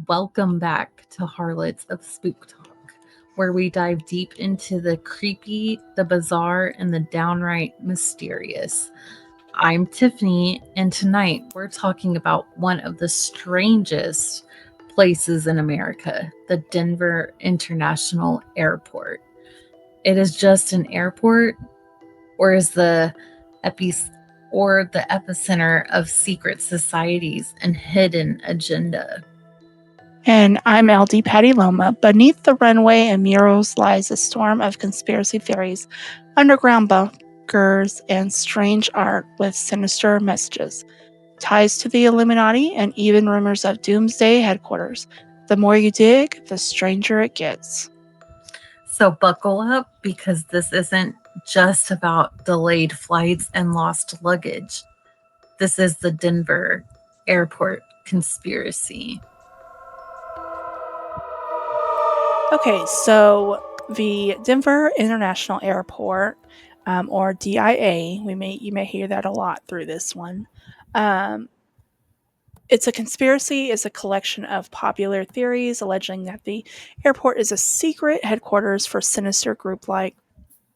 Welcome back to Harlots of Spooktalk, where we dive deep into the creepy, the bizarre, and the downright mysterious. I'm Tiffany, and tonight we're talking about one of the strangest places in America, the Denver International Airport. It is just an airport, or is epi the epicenter of secret societies and hidden agenda. And I'm LD Pteloma. Beneath the runway and murals lies a storm of conspiracy theories, underground bunkers, and strange art with sinister messages, ties to the Illuminati, and even rumors of doomsday headquarters. The more you dig, the stranger it gets. So buckle up because this isn't just about delayed flights and lost luggage. This is the Denver airport conspiracy. Okay, so the Denver International Airport, or DIA, you may hear that a lot through this one. It's a conspiracy is a collection of popular theories alleging that the airport is a secret headquarters for sinister group like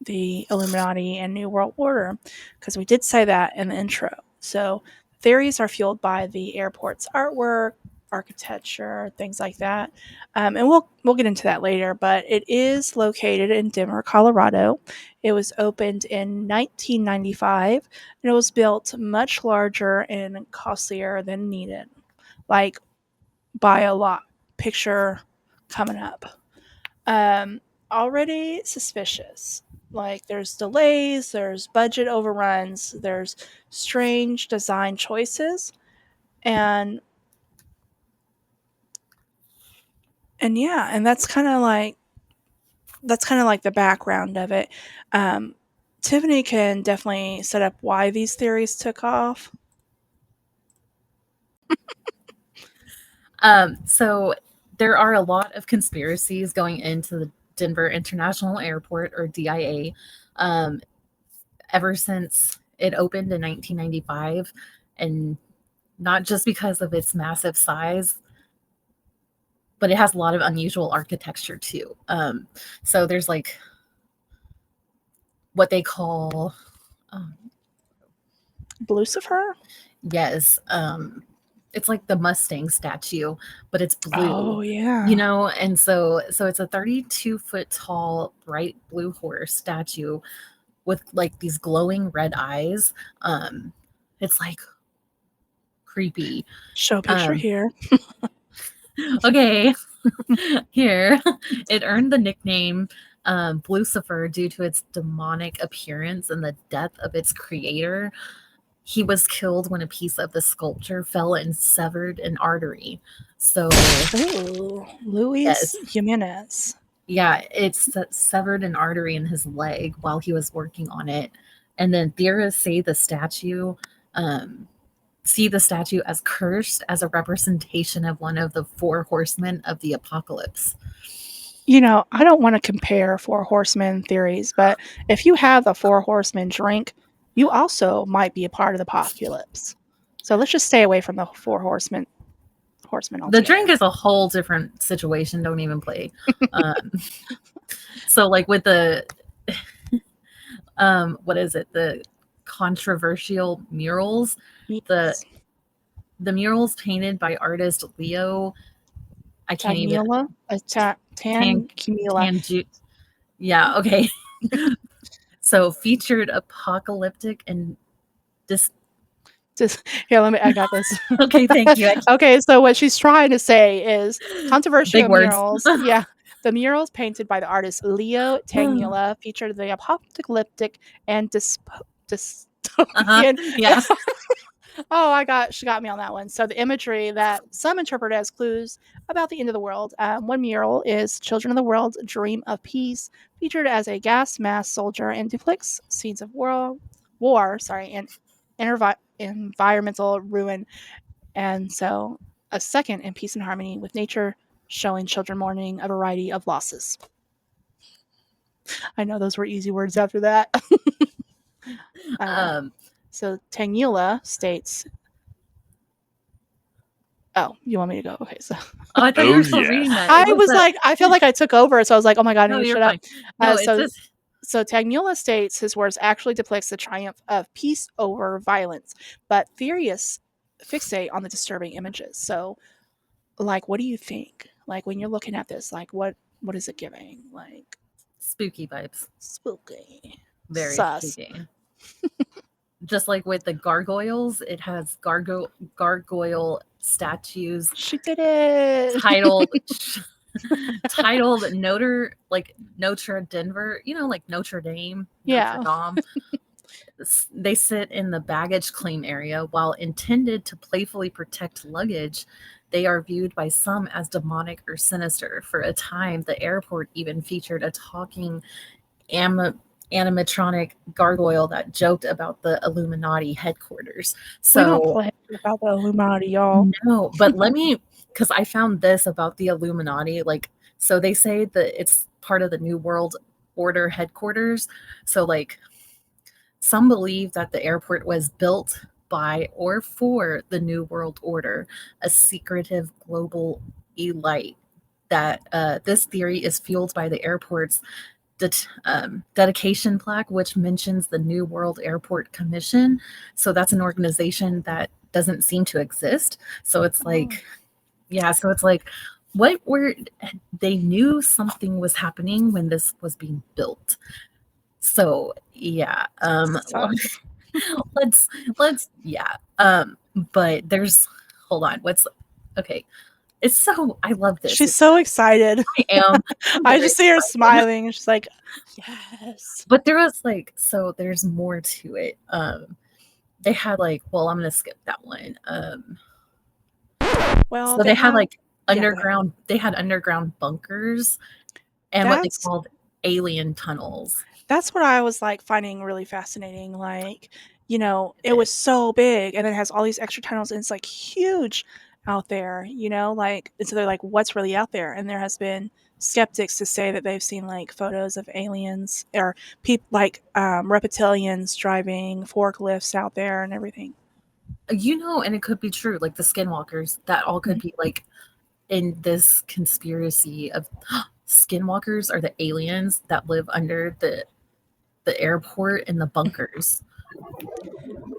the Illuminati and New World Order, because we did say that in the intro. So theories are fueled by the airport's artwork, architecture, things like that, and we'll get into that later. But it is located in Denver, Colorado. It was opened in 1995, and it was built much larger and costlier than needed, like by a lot. Picture coming up. Already suspicious. Like there's delays, there's budget overruns, there's strange design choices, and yeah, and that's kind of like the background of it. Tiffany can definitely set up why these theories took off. So there are a lot of conspiracies going into the Denver International Airport, or DIA, ever since it opened in 1995, and not just because of its massive size, but it has a lot of unusual architecture too. So there's like what they call Blucifer? yes, it's like the Mustang statue, but it's blue. Oh yeah. And so it's a 32-foot tall bright blue horse statue with like these glowing red eyes. It's like creepy. Show picture here. Okay. Here. It earned the nickname Blucifer due to its demonic appearance and the death of its creator. He was killed when a piece of the sculpture fell and severed an artery. So, Luis yes. Jimenez. Yeah, it's severed an artery in his leg while he was working on it. And then theorists say see the statue as cursed, as a representation of one of the four horsemen of the apocalypse. I don't want to compare Four Horsemen theories, but if you have the Four Horsemen drink, you also might be a part of the apocalypse. So let's just stay away from the Four Horsemen altogether. The drink is a whole different situation. Don't even play. So like with the what is it? The controversial murals. Yes. The murals painted by artist Leo. I can't even. Yeah. Okay. So featured apocalyptic and here, I got this. Okay, thank you. Okay, so what she's trying to say is controversial murals. Yeah. The murals painted by the artist Leo Tangula featured the apocalyptic and dystopian. Yeah. Oh, she got me on that one. So the imagery that some interpret as clues about the end of the world. One mural is "Children of the World Dream of Peace," featured as a gas mask soldier and depicts scenes of war, and environmental ruin. And so a second in peace and harmony with nature, showing children mourning a variety of losses. I know those were easy words after that. So Tangula states, Oh, you want me to go? Okay, so Oh, I thought you were still reading that. It I was that. like, I feel like I took over, so I was like, oh my god, I No, need to you're shut up. fine. No, it So says so Tagnula states his words actually depicts the triumph of peace over violence, but theorists fixate on the disturbing images. So, like, what do you think? Like, when you're looking at this, like, what is it giving? Like, spooky vibes. spooky, Very sus. spooky. Just like with the gargoyles, it has gargoyle statues She did it. titled titled Notre Denver, like Notre Dame, Notre Yeah. Dame. They sit in the baggage claim area. While intended to playfully protect luggage, they are viewed by some as demonic or sinister. For a time, the airport even featured a talking animatronic gargoyle that joked about the Illuminati headquarters. We don't So, play about the Illuminati, y'all. no, but because I found this about the Illuminati, so they say that it's part of the New World Order headquarters. So, some believe that the airport was built by or for the New World Order, a secretive global elite. That this theory is fueled by the airport's dedication plaque, which mentions the New World Airport Commission. So that's an organization that doesn't seem to exist. So it's like, yeah, so it's like, what were they knew something was happening when this was being built. So yeah, Sus. let's yeah. But there's hold on, what's okay. It's so I love this. She's so excited. I am. I'm I very just see her excited. smiling. She's like, yes. But there was so there's more to it. They had well, I'm gonna skip that one. Well, So they they had have, yeah, go ahead. they had underground bunkers and what they That's called alien tunnels. that's what I was like finding really fascinating. Like, it was so big and it has all these extra tunnels and it's like huge out there, like, and so they're like, what's really out there? And there has been skeptics to say that they've seen like photos of aliens or people like reptilians driving forklifts out there and everything. And it could be true, like the skinwalkers, that all could Mhm. be in this conspiracy of skinwalkers are the aliens that live under the airport in the bunkers.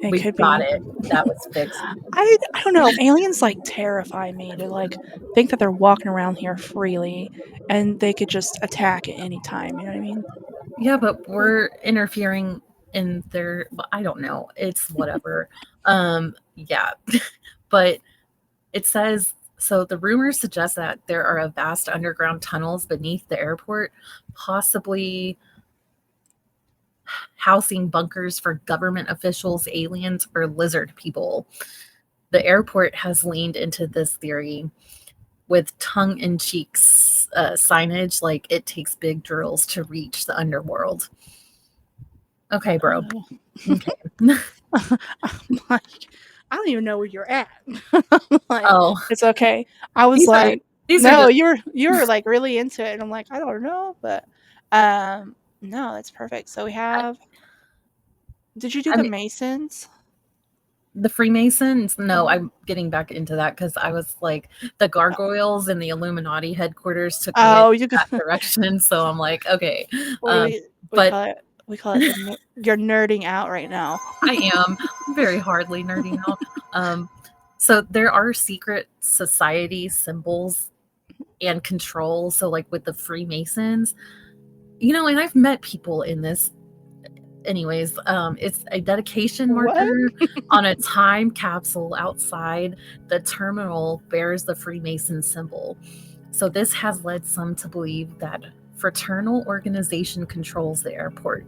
It We've could got be. it. That was fixed. I don't know. Aliens like terrify me to like think that they're walking around here freely and they could just attack at any time. You know what I mean? Yeah, but we're interfering in their I don't know. It's whatever. Yeah. But it says so the rumors suggest that there are a vast underground tunnels beneath the airport, possibly housing bunkers for government officials, aliens, or lizard people. The airport has leaned into this theory with tongue in cheek signage like it takes big drills to reach the underworld. Okay, bro. Okay. I'm like, I don't even know where you're at. Like, Oh, it's okay. I was these are like, these are no, just you're like really into it. And I'm like, I don't know, but no, that's perfect. So we I, have, did you do I the mean Masons? the Freemasons. No, Mhm. I'm getting back into that because I was like the gargoyles and the Illuminati headquarters took me in Oh, you that direction. So I'm like, okay, um, we but call it you're nerding out right now. I am very hardly nerding out. So there are secret society symbols and control. So like with the Freemasons, and I've met people in this. Anyways, it's a dedication What? marker on a time capsule outside the terminal bears the Freemason symbol. So this has led some to believe that fraternal organization controls the airport.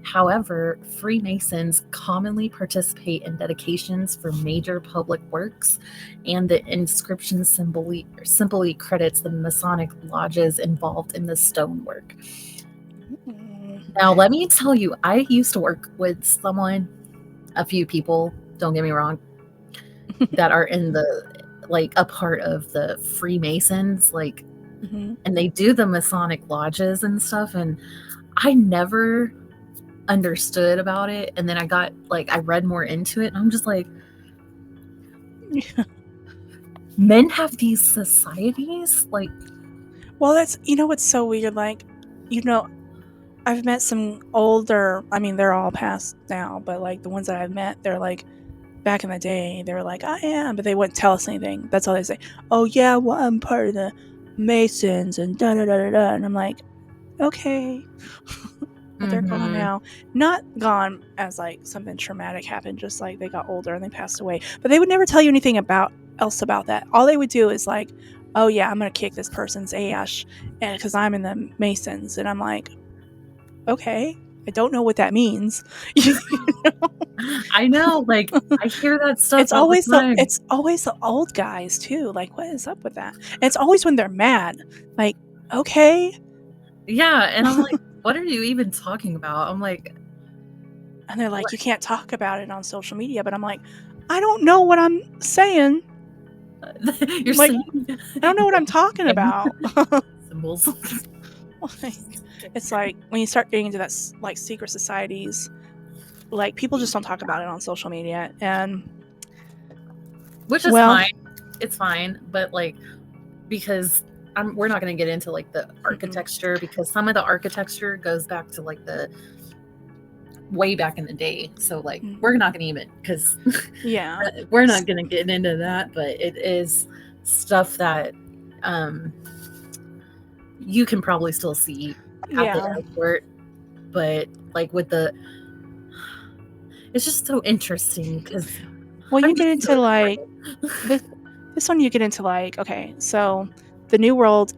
However, Freemasons commonly participate in dedications for major public works, and the inscription simply credits the Masonic lodges involved in the stonework. Mm. Now, let me tell you, I used to work with a few people, don't get me wrong, that are in a part of the Freemasons, Mhm. and they do the Masonic lodges and stuff. And I never understood about it. And then I read more into it, and I'm just like, men have these societies, like, Well, that's, what's so weird, like, I've met some older, I mean, they're all past now, but like the ones that I've met, they're like, back in the day, they were like, I am, but they wouldn't tell us anything. That's all they say. Oh, yeah, well, I'm part of the Masons and da da da da da. And I'm like, okay. But they're gone now. Not gone as like something traumatic happened, just like they got older and they passed away. But they would never tell you anything else about that. All they would do is like, oh yeah, I'm gonna kick this person's ass, and because I'm in the Masons, and I'm like, okay, I don't know what that means. I know, like, I hear that stuff It's all the always time. the old guys too. Like, what is up with that? And it's always when they're mad. Like, okay. Yeah, and I'm like, what are you even talking about? I'm like, and they're like, what? You can't talk about it on social media. But I'm like, I don't know what I'm saying. You're like, saying I don't know what I'm talking about. Symbols. Like, it's like when you start getting into that like secret societies, like people just don't talk about it on social media, and which is fine. It's fine, but like, because we're not going to get into like the architecture, because some of the architecture goes back to like the way back in the day. So like, we're not going to even, because yeah, we're not going to get into that, but it is stuff that you can probably still see at the airport. But like with the, it's just so interesting because, well, you get into like this one, you get into like, okay, so the New World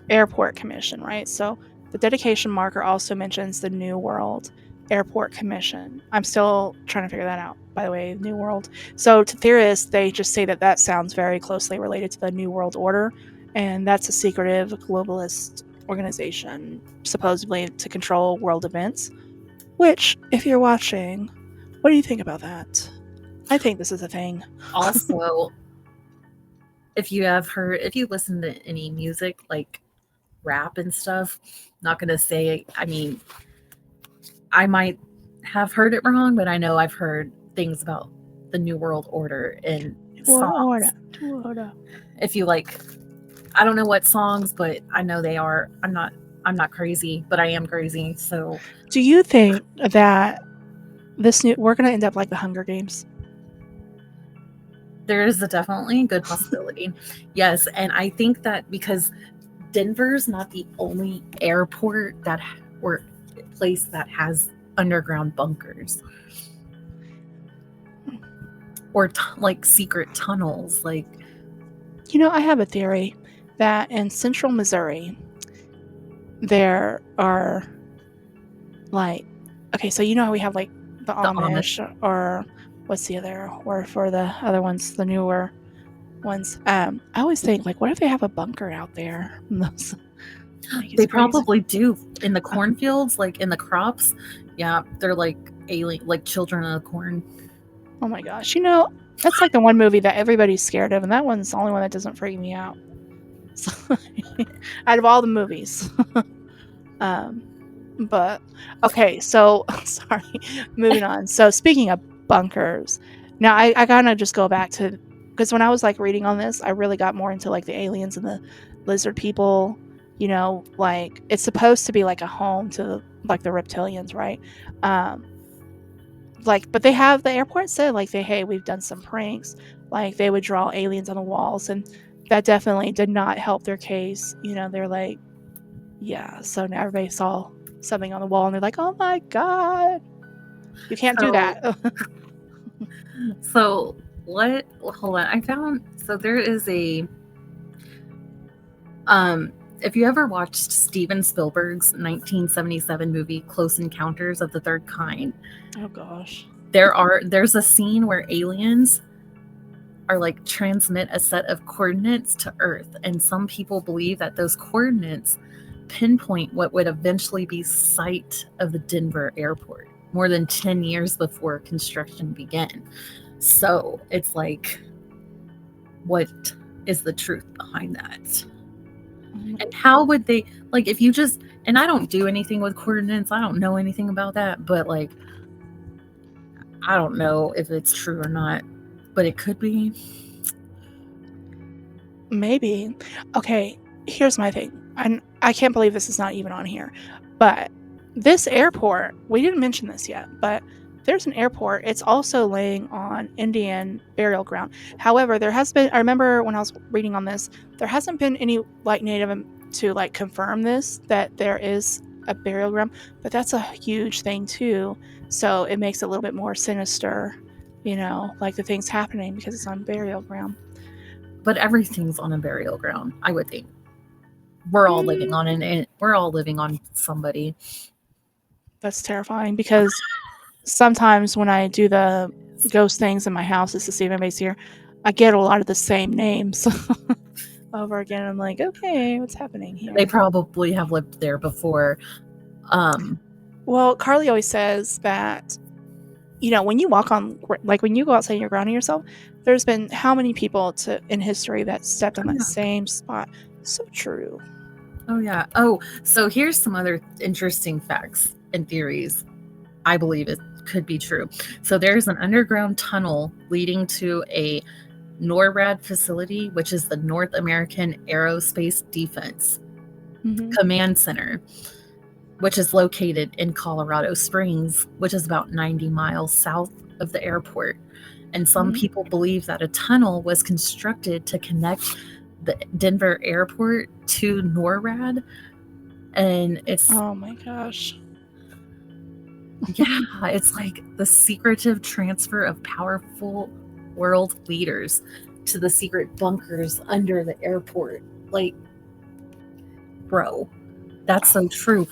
Airport Commission, right? So the dedication marker also mentions the New World Airport Commission. I'm still trying to figure that out, by the way, New World. So to theorists, they just say that sounds very closely related to the New World Order, and that's a secretive globalist organization, supposedly to control world events. Which, if you're watching, what do you think about that? I think this is a thing. Also, if you listen to any music, like rap and stuff, not going to say, I mean, I might have heard it wrong, but I know I've heard things about the New World Order in songs. If you like, I don't know what songs, but I know they are. I'm not crazy, but I am crazy. So, do you think that we're going to end up like the Hunger Games? There is definitely a good possibility. Yes, and I think that because Denver's not the only airport or place that has underground bunkers or like secret tunnels. Like, I have a theory that in central Missouri there are like, okay, so how we have like the Amish, or what's the other word for the other ones, the newer ones? I always think, like, what if they have a bunker out there? They probably do in the cornfields, like in the crops. Yeah, they're like alien, like children of the corn. Oh my gosh, that's like the one movie that everybody's scared of, and that one's the only one that doesn't freak me out. So, out of all the movies. But okay, so sorry, moving on. So speaking of bunkers, now I kind of just go back to, because when I was like reading on this, I really got more into like the aliens and the lizard people. Like it's supposed to be like a home to like the reptilians, right? Like, but they have, the airport said like hey, we've done some pranks. Like they would draw aliens on the walls, and that definitely did not help their case. They're like, yeah. So now everybody saw something on the wall and they're like, oh my god, you can't do that. So hold on, I found, so there is a if you ever watched Steven Spielberg's 1977 movie Close Encounters of the Third Kind, oh gosh, there's a scene where aliens are like transmit a set of coordinates to Earth, and some people believe that those coordinates pinpoint what would eventually be site of the Denver airport more than 10 years before construction began. So it's like, what is the truth behind that? And how would they, like, if you just, and I don't do anything with coordinates, I don't know anything about that, but like, I don't know if it's true or not, but it could be. Maybe. Okay, here's my thing. I can't believe this is not even on here. But this airport, we didn't mention this yet, but there's an airport. It's also laying on Indian burial ground. However, there has been, I remember when I was reading on this, there hasn't been any like native to like confirm this, that there is a burial ground, but that's a huge thing too. So it makes it a little bit more sinister, like the things happening because it's on burial ground. But everything's on a burial ground, I would think. We're all living on we're all living on somebody. That's terrifying because sometimes when I do the ghost things in my house, just to see if anybody's here, I get a lot of the same names over again. I'm like, okay, what's happening here? They probably have lived there before. Well, Carly always says that, when you walk on, like when you go outside and you're grounding yourself, there's been how many people in history that stepped on that same spot. So true. Oh, yeah. Oh, so here's some other interesting facts and theories. I believe it could be true. So there's an underground tunnel leading to a NORAD facility, which is the North American Aerospace Defense Command Center, which is located in Colorado Springs, which is about 90 miles south of the airport. And some people believe that a tunnel was constructed to connect the Denver airport to NORAD. And it's, oh my gosh. Yeah, it's like the secretive transfer of powerful world leaders to the secret bunkers under the airport. Like, bro, that's so true.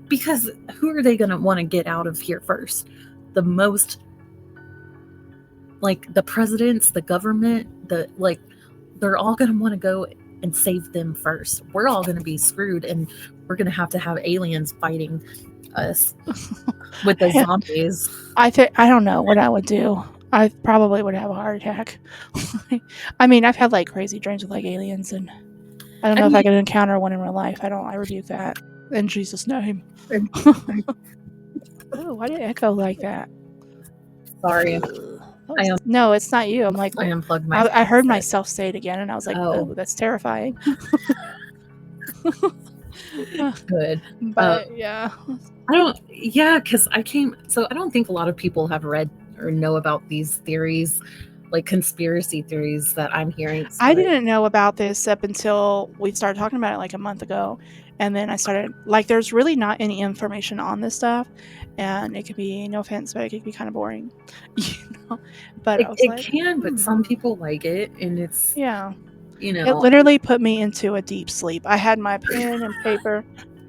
Because who are they going to want to get out of here first? The most, like, the presidents, the government, they're all going to want to go and save them first. We're all going to be screwed, and we're going to have aliens fighting us with the zombies. I don't know what I would do. I probably would have a heart attack. I mean, I've had like crazy dreams with like aliens, and I don't know if I could encounter one in real life. I rebuke that in Jesus' name. Oh, why did it echo like that? Sorry. No, it's not you. I'm like, I unplugged my I heard myself say it again, and I was like, Oh. oh, that's terrifying. Good. But yeah. Because I don't think a lot of people have read or know about these theories, like conspiracy theories that I'm hearing. I didn't know about this up until we started talking about it like a month ago. And then I started, like, there's really not any information on this stuff. And it could be, no offense, but it could be kind of boring. But it can, but some people like it. And it's, it literally put me into a deep sleep. I had my pen and paper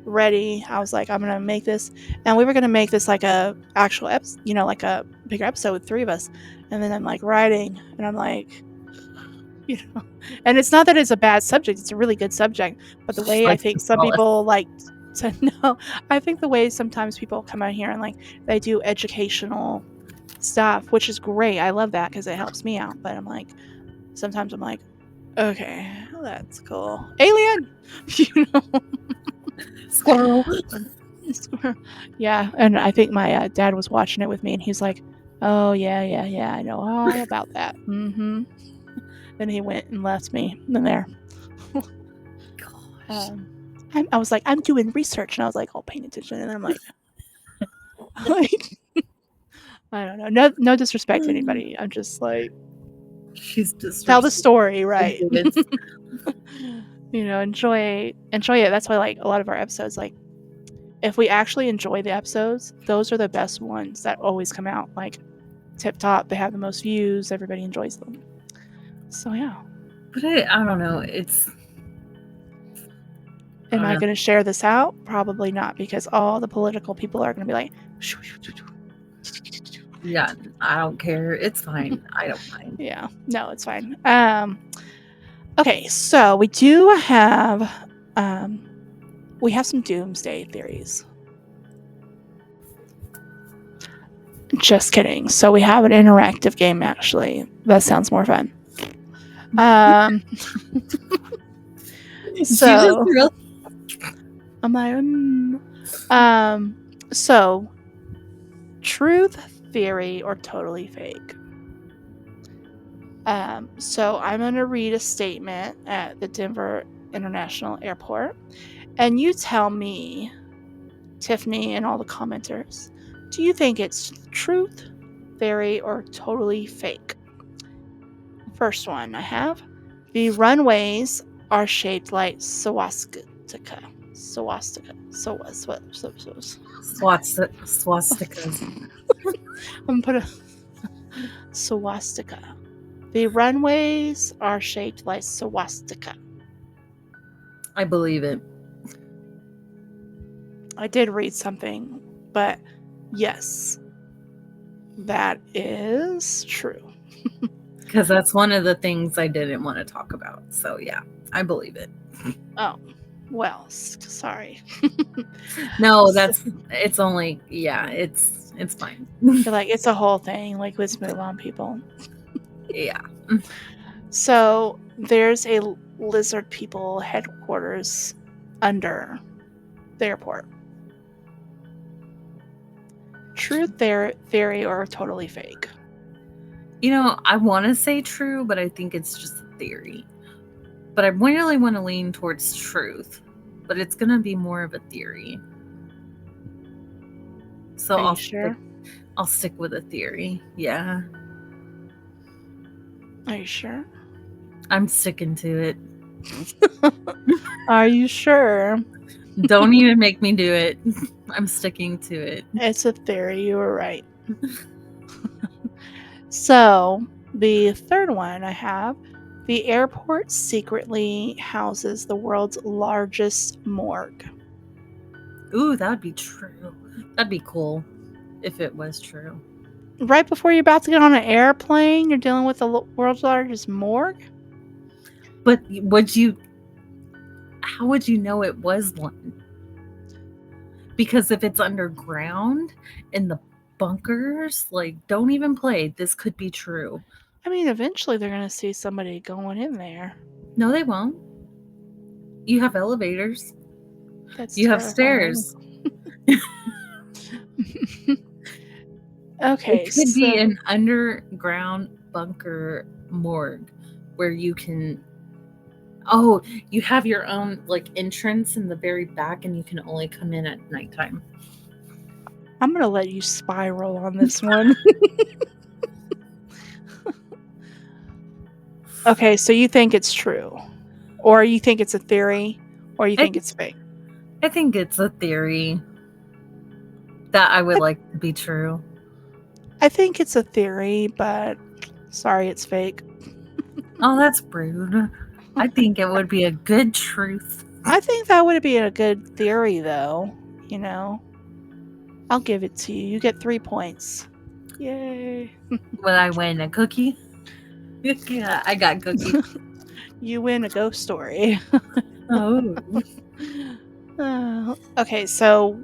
ready. I was like, I'm going to make this. And we were going to make this like a actual episode, like a bigger episode with 3 of us. And then I'm like writing, and I'm like, and it's not that it's a bad subject. It's a really good subject. But the way I think some people like to know, I think the way sometimes people come out here and like they do educational stuff, which is great. I love that because it helps me out. But sometimes I'm like, okay, that's cool. Alien, Squirrel. Yeah, and I think my dad was watching it with me, and he's like, "Oh yeah, I know all about that." Then he went and left me in there. I was like, I'm doing research, and I was like, all paying attention, and I'm like, I don't know, no disrespect to anybody. I'm just like, she's just tell the story, right? Enjoy it. That's why, like, a lot of our episodes, like, if we actually enjoy the episodes, those are the best ones that always come out like tip top. They have the most views. Everybody enjoys them. So yeah. But I don't know. Am I going to share this out? Probably not, because all the political people are going to be like, yeah, I don't care. It's fine. I don't mind. Yeah, no, it's fine. Okay, so we do have some doomsday theories. Just kidding. So we have an interactive game, actually. That sounds more fun. So I'm like, so truth, theory, or totally fake? So I'm going to read a statement at the Denver International Airport, and you tell me, Tiffany, and all the commenters, do you think it's truth, theory, or totally fake? First one I have: the runways are shaped like swastika. Swastikas. I'm gonna put a swastika. The runways are shaped like swastika. I believe it. I did read something, but yes, that is true. Because that's one of the things I didn't want to talk about. So yeah, I believe it. Oh, well, sorry. No, it's only it's fine. You're like, it's a whole thing. Like, let's move on, people. Yeah. So there's a lizard people headquarters under the airport. True theory or totally fake? You know, I want to say true, but I think it's just a theory. But I really want to lean towards truth, but it's going to be more of a theory. So Are you sure? I'll stick with a theory. Yeah. Are you sure? I'm sticking to it. Are you sure? Don't even make me do it. I'm sticking to it. It's a theory. You were right. So the third one I have: the airport secretly houses the world's largest morgue. Ooh, that would be true. That'd be cool if it was true. Right before you're about to get on an airplane, you're dealing with the world's largest morgue? But how would you know it was one? Because if it's underground in the bunkers, like, don't even play. This could be true. I mean, eventually they're going to see somebody going in there. No, they won't. You have elevators. That's You terrifying. have stairs. Okay, it could be an underground bunker morgue where you can you have your own like entrance in the very back and you can only come in at nighttime. I'm going to let you spiral on this one. Okay, so you think it's true, or you think it's a theory, or you think it's fake? I think it's a theory that I would like to be true. I think it's a theory, but sorry, it's fake. Oh, that's rude. I think it would be a good truth. I think that would be a good theory, though. You know, I'll give it to you. You get 3 points. Yay. Would I win a cookie? Yeah, I got cookies. You win a ghost story. Oh. Okay, so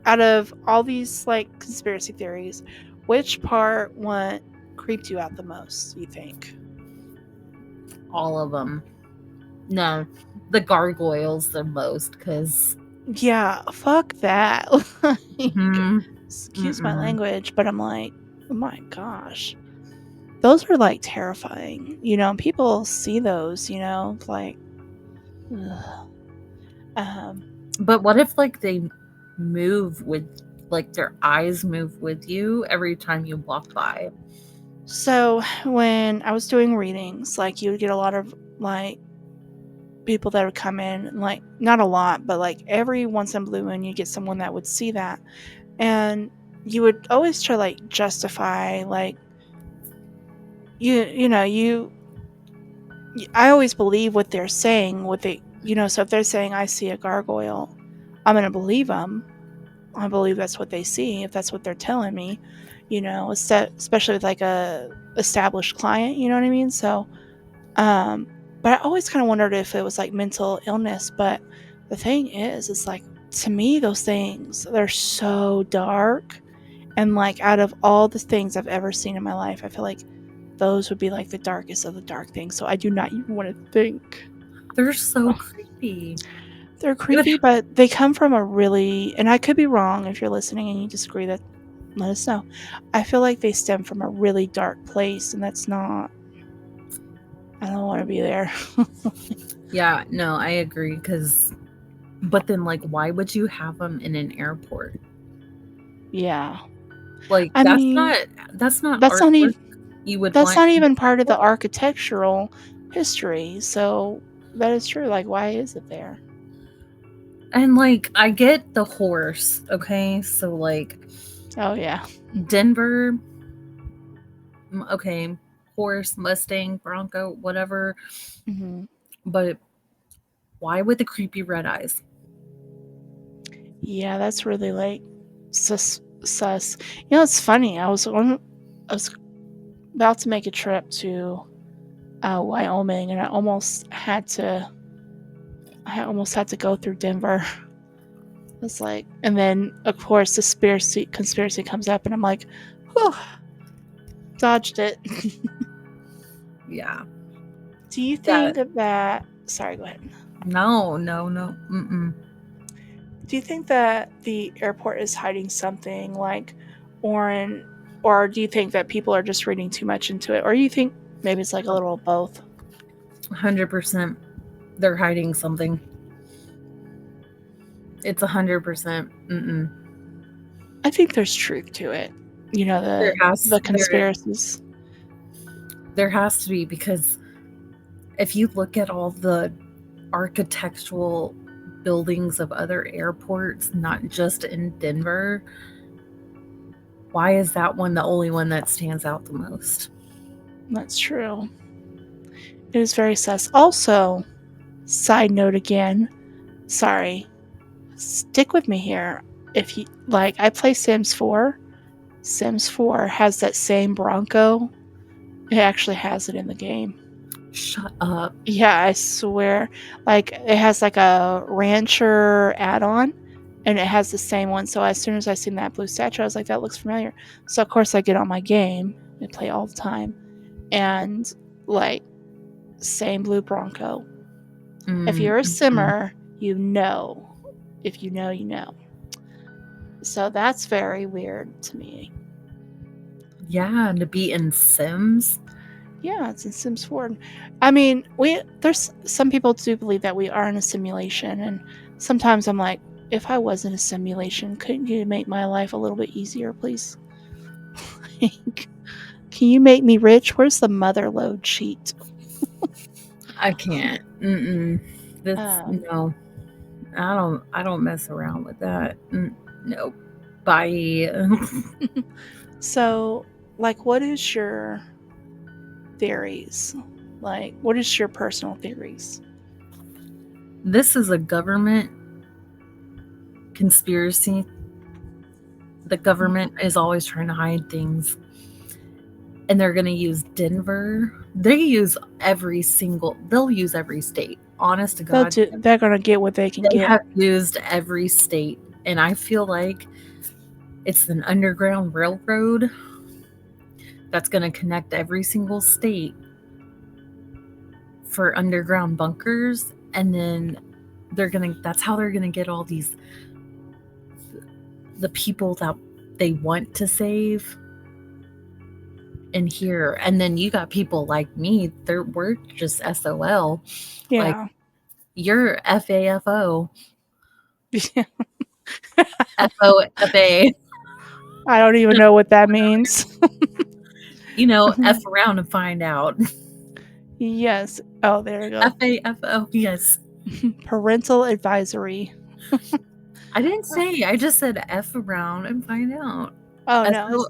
out of all these like conspiracy theories, which part creeped you out the most, you think? All of them. No, the gargoyles the most, because Yeah, fuck that. Excuse my language, but I'm like, oh my gosh. Those are like terrifying. You know, people see those, you know, like but what if like they move with like their eyes move with you every time you walk by? So when I was doing readings, like you would get a lot of like people that would come in, like not a lot, but like every once in a blue moon you get someone that would see that. And you would always try like justify like I always believe what they're saying, so if they're saying I see a gargoyle, I'm going to believe them. I believe that's what they see, if that's what they're telling me, especially with like a established client, you know what I mean? So, but I always kind of wondered if it was like mental illness, but the thing is, it's like, to me, those things, they're so dark. And like out of all the things I've ever seen in my life, I feel like those would be like the darkest of the dark things. So I do not even want to think. They're so creepy. They're creepy, but they come from a really, and I could be wrong if you're listening and you disagree, that let us know. I feel like they stem from a really dark place, and that's not I don't want to be there. Yeah, no, I agree. But then, like, why would you have them in an airport? Yeah. Like, I mean, that's not that's not artwork even you would that's want not in an even part of the airport. architectural history. So that is true. Like, why is it there? And like, I get the horse, okay? So like, Oh yeah. Denver, okay, horse, Mustang, Bronco, whatever. Hmm. But why with the creepy red eyes? Yeah, that's really like sus. You know, it's funny. I was about to make a trip to Wyoming, and I almost had to go through Denver. It's like, and then of course the conspiracy comes up, and I'm like, whew, dodged it. Yeah, Do you that think that? Sorry, go ahead. no, no, no, mm-mm. Do you think that the airport is hiding something like, or or do you think that people are just reading too much into it, or do you think maybe it's like a little of both? 100%. They're hiding something. It's 100%. Mm-mm. I think there's truth to it. You know, There the has conspiracies. there has to be, because if you look at all the architectural buildings of other airports, not just in Denver, why is that one the only one that stands out the most? That's true. It is very sus. Also, side note again, sorry, stick with me here. If you like, I play Sims 4. Sims 4 has that same Bronco. It actually has it in the game. Shut up. Yeah, I swear. Like, it has like a rancher add-on, and it has the same one. So as soon as I seen that blue statue, I was like, that looks familiar. So of course I get on my game. I play all the time. And like, same blue Bronco. If you're a Mm. simmer, you know. If you know, you know. So that's very weird to me. Yeah, and to be in Sims. Yeah, it's in Sims 4. I mean, there's some people do believe that we are in a simulation, and sometimes I'm like, if I was in a simulation, couldn't you make my life a little bit easier, please? Can you make me rich? Where's the mother load sheet? I can't. Mm-mm. This Um, no. I don't mess around with that. No. Bye. so, like, what is your theories? Like, what is your personal theories? This is a government conspiracy. The government is always trying to hide things. And they're going to use Denver. They'll use every state. Honest to God, They're gonna get what they can they get. have used every state. And I feel like it's an underground railroad that's going to connect every single state for underground bunkers. And then that's how they're going to get all the people that they want to save in here. And then you got people like me, we're just SOL. Like, Yeah. you're FAFO, FOFA, I don't even know what that means. F around and find out. Yes. Oh, there you go. FAFO, yes. Parental advisory. I didn't say, I just said F around and find out. Oh no, SO,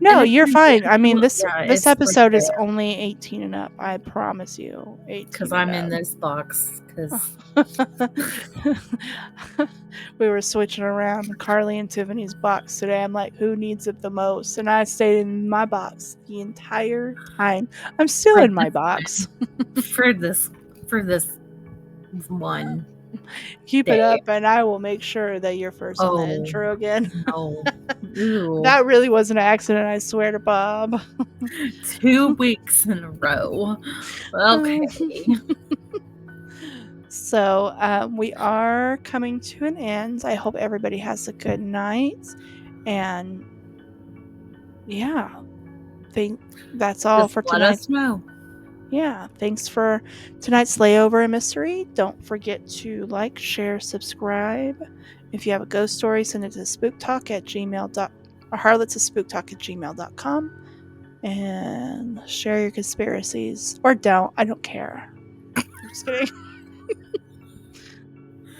no, and it's you're an fine. I mean, example, yeah, this it's like episode is there, only 18 and up. I promise you, because 18 and I'm in up. this box, because We were switching around Carly and Tiffany's box today. I'm like, who needs it the most? And I stayed in my box the entire time. I'm still for in my this box. for this one Keep it day. up, and I will make sure that you're first on the Oh, intro again. no. Ew. That really was an accident, I swear to Bob. 2 weeks in a row. Okay. So we are coming to an end. I hope everybody has a good night. And yeah, think that's all Just for let tonight. us know. Yeah, thanks for tonight's layover and mystery. Don't forget to like, share, subscribe. If you have a ghost story, send it to spooktalk at gmail. Or harlots of spooktalk at gmail.com. And share your conspiracies. Or don't. I don't care. I'm just kidding.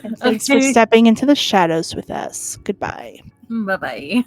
And thanks for Okay. stepping into the shadows with us. Goodbye. Bye bye.